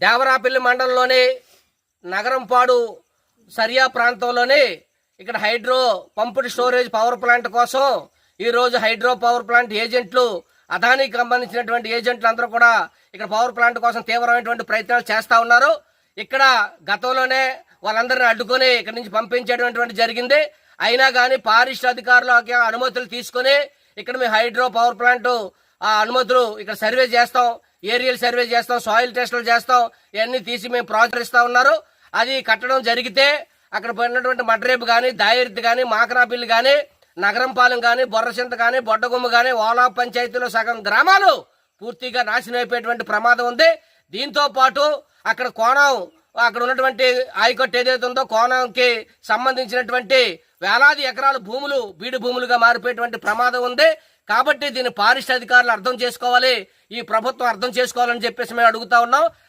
దేవరాపల్లి మండలంలోని నగరంపాడు సరియా ప్రాంతంలోని ఇక్కడ hydro pumped storage power plant కోసం ఈరోజు హైడ్రో పవర్ ప్లాంట్ ఏజెంట్లు, అదానికి సంబంధించినటువంటి ఏజెంట్లు అందరూ కూడా ఇక్కడ పవర్ ప్లాంట్ కోసం తీవ్రమైనటువంటి ప్రయత్నాలు చేస్తూ ఉన్నారు. ఇక్కడ గతంలోనే వాళ్ళందరినీ అడ్డుకొని ఇక్కడ నుంచి పంపించేటువంటి జరిగింది. అయినా కానీ ఫారెస్ట్ అధికారులు అనుమతులు తీసుకుని ఇక్కడ మేము హైడ్రో పవర్ ప్లాంట్ ఆ అనుమతులు ఇక్కడ సర్వే చేస్తాం, ఏరియల్ సర్వే చేస్తాం, సాయిల్ టెస్టులు చేస్తాం, ఇవన్నీ తీసి మేము ప్రోత్సహిస్తా ఉన్నారు. అది కట్టడం జరిగితే అక్కడ పోయినటువంటి మడ్రేపు కానీ, దాయిర్తి కానీ, మాకరాపిల్లి కానీ, నగరంపాలెం కానీ, బొర్రచింత కానీ, బొడ్డగుమ్మ కానీ, ఓలా పంచాయతీలో సగం గ్రామాలు పూర్తిగా నాశనం అయిపోయేటువంటి ప్రమాదం ఉంది. దీంతో పాటు అక్కడ కోణం, అక్కడ ఉన్నటువంటి ఆయకట్టు ఏదైతే ఉందో కోణంకి సంబంధించినటువంటి వేలాది ఎకరాల భూములు బీడు భూములుగా మారిపోయేటువంటి ప్రమాదం ఉంది. కాబట్టి దీన్ని ఫారెస్ట్ అధికారులు అర్థం చేసుకోవాలి, ఈ ప్రభుత్వం అర్థం చేసుకోవాలని చెప్పేసి మేము అడుగుతా ఉన్నాం.